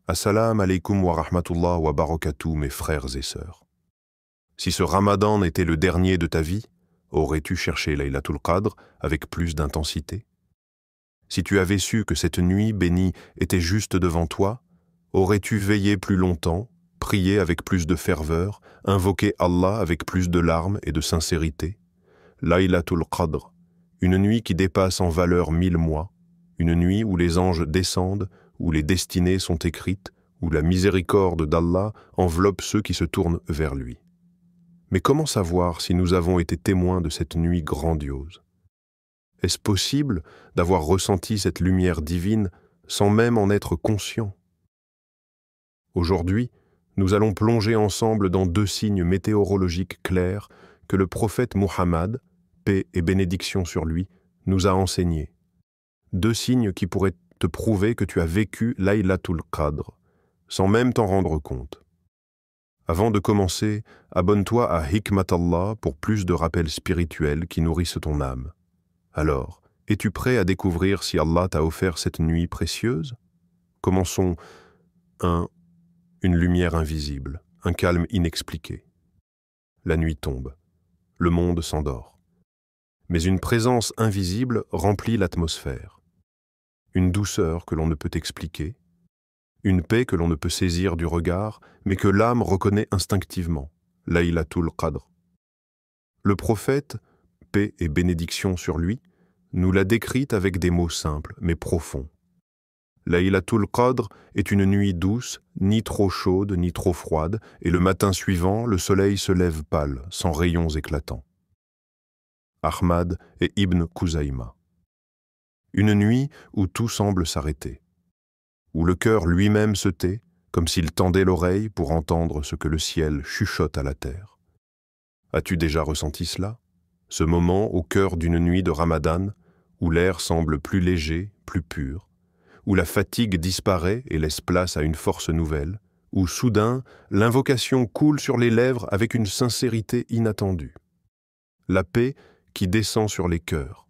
Assalamu alaikum wa rahmatullah wa barakatuh, mes frères et sœurs. Si ce ramadan était le dernier de ta vie, aurais-tu cherché Laylatul Qadr avec plus d'intensité? Si tu avais su que cette nuit bénie était juste devant toi, aurais-tu veillé plus longtemps, prié avec plus de ferveur, invoqué Allah avec plus de larmes et de sincérité? Laylatul Qadr, une nuit qui dépasse en valeur 1000 mois, une nuit où les anges descendent, où les destinées sont écrites, où la miséricorde d'Allah enveloppe ceux qui se tournent vers lui. Mais comment savoir si nous avons été témoins de cette nuit grandiose? Est-ce possible d'avoir ressenti cette lumière divine sans même en être conscient? Aujourd'hui, nous allons plonger ensemble dans deux signes météorologiques clairs que le prophète Muhammad, paix et bénédiction sur lui, nous a enseignés. Deux signes qui pourraient te prouver que tu as vécu Laylatul Qadr, sans même t'en rendre compte. Avant de commencer, abonne-toi à Hikmat Allah pour plus de rappels spirituels qui nourrissent ton âme. Alors, es-tu prêt à découvrir si Allah t'a offert cette nuit précieuse? Commençons. 1. Une lumière invisible, un calme inexpliqué. La nuit tombe. Le monde s'endort. Mais une présence invisible remplit l'atmosphère. Une douceur que l'on ne peut expliquer, une paix que l'on ne peut saisir du regard, mais que l'âme reconnaît instinctivement, Laylatul Qadr. Le prophète, paix et bénédiction sur lui, nous l'a décrite avec des mots simples, mais profonds. Laylatul Qadr est une nuit douce, ni trop chaude, ni trop froide, et le matin suivant, le soleil se lève pâle, sans rayons éclatants. Ahmad et Ibn Khuzaïma. Une nuit où tout semble s'arrêter, où le cœur lui-même se tait, comme s'il tendait l'oreille pour entendre ce que le ciel chuchote à la terre. As-tu déjà ressenti cela? Ce moment au cœur d'une nuit de Ramadan, où l'air semble plus léger, plus pur, où la fatigue disparaît et laisse place à une force nouvelle, où soudain l'invocation coule sur les lèvres avec une sincérité inattendue. La paix qui descend sur les cœurs.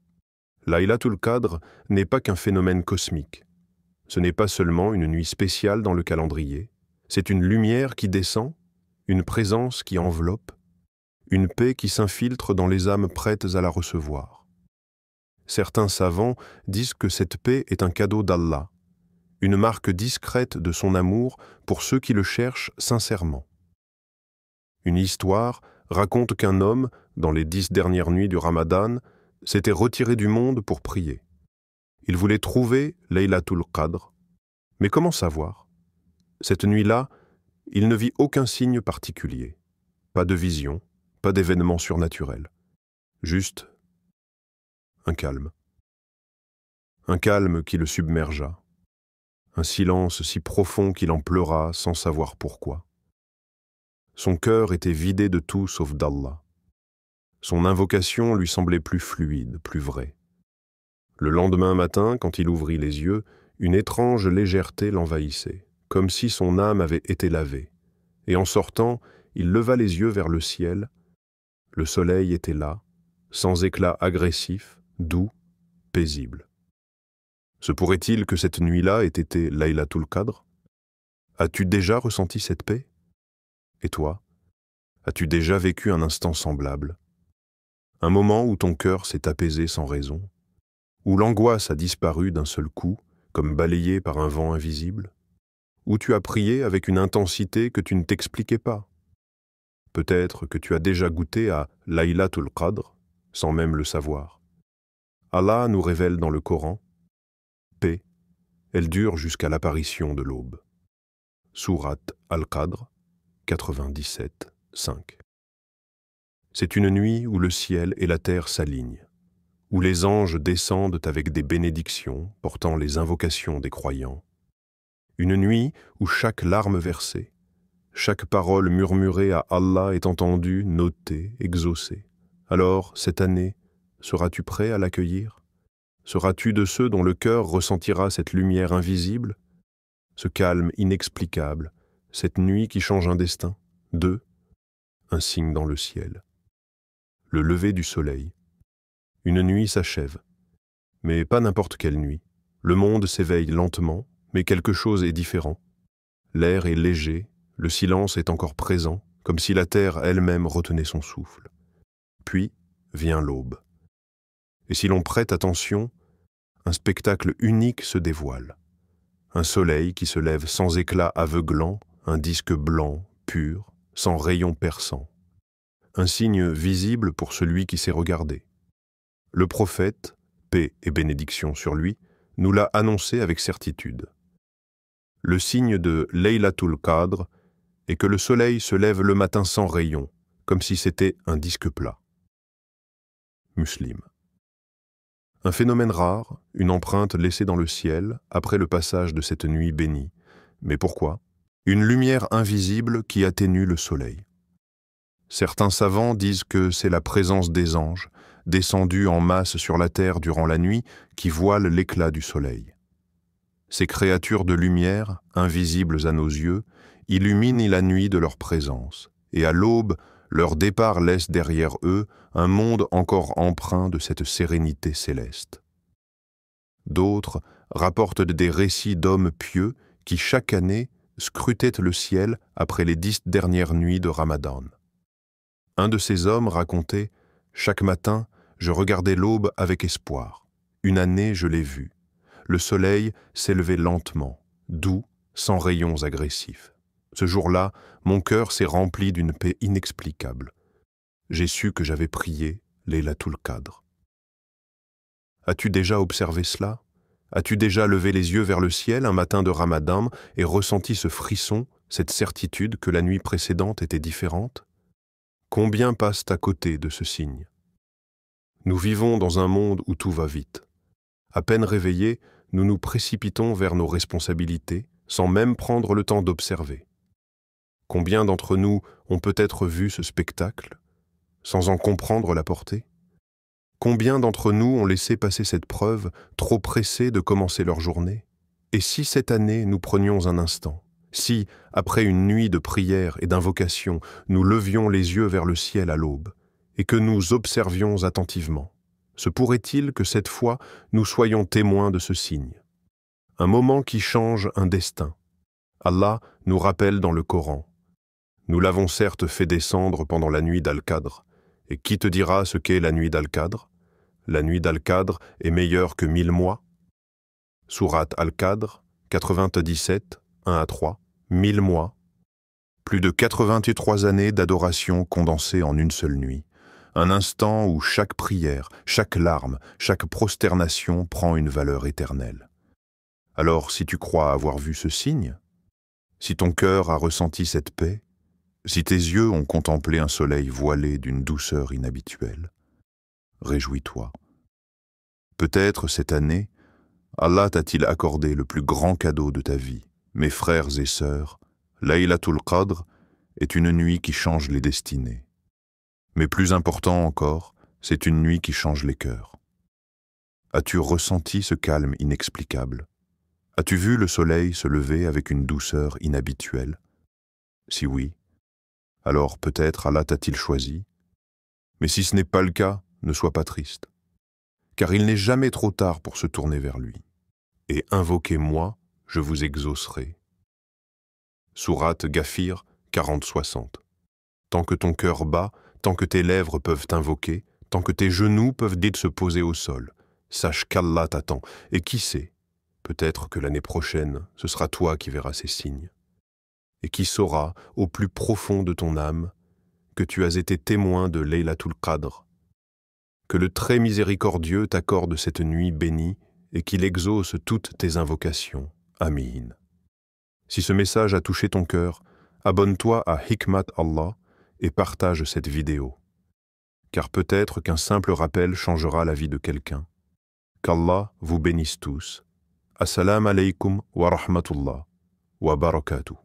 Laylatul Qadr n'est pas qu'un phénomène cosmique. Ce n'est pas seulement une nuit spéciale dans le calendrier, c'est une lumière qui descend, une présence qui enveloppe, une paix qui s'infiltre dans les âmes prêtes à la recevoir. Certains savants disent que cette paix est un cadeau d'Allah, une marque discrète de son amour pour ceux qui le cherchent sincèrement. Une histoire raconte qu'un homme, dans les 10 dernières nuits du Ramadan, s'était retiré du monde pour prier. Il voulait trouver Laylatul Qadr. Mais comment savoir? Cette nuit-là, il ne vit aucun signe particulier. Pas de vision, pas d'événement surnaturel. Juste un calme. Un calme qui le submergea. Un silence si profond qu'il en pleura sans savoir pourquoi. Son cœur était vidé de tout sauf d'Allah. Son invocation lui semblait plus fluide, plus vraie. Le lendemain matin, quand il ouvrit les yeux, une étrange légèreté l'envahissait, comme si son âme avait été lavée. Et en sortant, il leva les yeux vers le ciel. Le soleil était là, sans éclat agressif, doux, paisible. Se pourrait-il que cette nuit-là ait été Laylatul Qadr? As-tu déjà ressenti cette paix? Et toi, as-tu déjà vécu un instant semblable? Un moment où ton cœur s'est apaisé sans raison, où l'angoisse a disparu d'un seul coup, comme balayée par un vent invisible, où tu as prié avec une intensité que tu ne t'expliquais pas. Peut-être que tu as déjà goûté à Laylatul Qadr, sans même le savoir. Allah nous révèle dans le Coran, paix, elle dure jusqu'à l'apparition de l'aube. Sourate Al-Qadr, 97, 5. C'est une nuit où le ciel et la terre s'alignent, où les anges descendent avec des bénédictions portant les invocations des croyants. Une nuit où chaque larme versée, chaque parole murmurée à Allah est entendue, notée, exaucée. Alors, cette année, seras-tu prêt à l'accueillir? Seras-tu de ceux dont le cœur ressentira cette lumière invisible, ce calme inexplicable, cette nuit qui change un destin? 2. Un signe dans le ciel. Le lever du soleil. Une nuit s'achève, mais pas n'importe quelle nuit. Le monde s'éveille lentement, mais quelque chose est différent. L'air est léger, le silence est encore présent, comme si la terre elle-même retenait son souffle. Puis vient l'aube. Et si l'on prête attention, un spectacle unique se dévoile. Un soleil qui se lève sans éclat aveuglant, un disque blanc, pur, sans rayon perçant. Un signe visible pour celui qui sait regarder. Le prophète, paix et bénédiction sur lui, nous l'a annoncé avec certitude. Le signe de Laylatul Qadr est que le soleil se lève le matin sans rayon, comme si c'était un disque plat. Muslim. Un phénomène rare, une empreinte laissée dans le ciel après le passage de cette nuit bénie. Mais pourquoi? Une lumière invisible qui atténue le soleil. Certains savants disent que c'est la présence des anges, descendus en masse sur la terre durant la nuit, qui voilent l'éclat du soleil. Ces créatures de lumière, invisibles à nos yeux, illuminent la nuit de leur présence, et à l'aube, leur départ laisse derrière eux un monde encore empreint de cette sérénité céleste. D'autres rapportent des récits d'hommes pieux qui, chaque année, scrutaient le ciel après les 10 dernières nuits de Ramadan. Un de ces hommes racontait « Chaque matin, je regardais l'aube avec espoir. Une année, je l'ai vue. Le soleil s'élevait lentement, doux, sans rayons agressifs. Ce jour-là, mon cœur s'est rempli d'une paix inexplicable. J'ai su que j'avais prié Laylatul Qadr. » As-tu déjà observé cela? As-tu déjà levé les yeux vers le ciel un matin de Ramadan et ressenti ce frisson, cette certitude que la nuit précédente était différente? Combien passent à côté de ce signe? Nous vivons dans un monde où tout va vite. À peine réveillés, nous nous précipitons vers nos responsabilités, sans même prendre le temps d'observer. Combien d'entre nous ont peut-être vu ce spectacle, sans en comprendre la portée? Combien d'entre nous ont laissé passer cette preuve, trop pressés de commencer leur journée? Et si cette année nous prenions un instant? Si, après une nuit de prière et d'invocation, nous levions les yeux vers le ciel à l'aube, et que nous observions attentivement, se pourrait-il que cette fois nous soyons témoins de ce signe? Un moment qui change un destin. Allah nous rappelle dans le Coran. Nous l'avons certes fait descendre pendant la nuit d'Al-Qadr. Et qui te dira ce qu'est la nuit d'Al-Qadr? La nuit d'Al-Qadr est meilleure que 1000 mois. Sourate Al-Qadr, 97, 1-3, 1000 mois. Plus de 83 années d'adoration condensées en une seule nuit. Un instant où chaque prière, chaque larme, chaque prosternation prend une valeur éternelle. Alors, si tu crois avoir vu ce signe, si ton cœur a ressenti cette paix, si tes yeux ont contemplé un soleil voilé d'une douceur inhabituelle, réjouis-toi. Peut-être cette année, Allah t'a-t-il accordé le plus grand cadeau de ta vie. Mes frères et sœurs, Laylatul Qadr est une nuit qui change les destinées. Mais plus important encore, c'est une nuit qui change les cœurs. As-tu ressenti ce calme inexplicable? As-tu vu le soleil se lever avec une douceur inhabituelle? Si oui, alors peut-être Allah t'a-t-il choisi. Mais si ce n'est pas le cas, ne sois pas triste. Car il n'est jamais trop tard pour se tourner vers lui. Et invoquez-moi, je vous exaucerai. Sourate Ghafir 40-60. Tant que ton cœur bat, tant que tes lèvres peuvent t'invoquer, tant que tes genoux peuvent dire de se poser au sol, sache qu'Allah t'attend. Et qui sait, peut-être que l'année prochaine, ce sera toi qui verras ces signes. Et qui saura, au plus profond de ton âme, que tu as été témoin de Laylatul Qadr. Que le très miséricordieux t'accorde cette nuit bénie et qu'il exauce toutes tes invocations. Amin. Si ce message a touché ton cœur, abonne-toi à Hikmat Allah et partage cette vidéo. Car peut-être qu'un simple rappel changera la vie de quelqu'un. Qu'Allah vous bénisse tous. Assalamu alaikum wa rahmatullah wa barakatuh.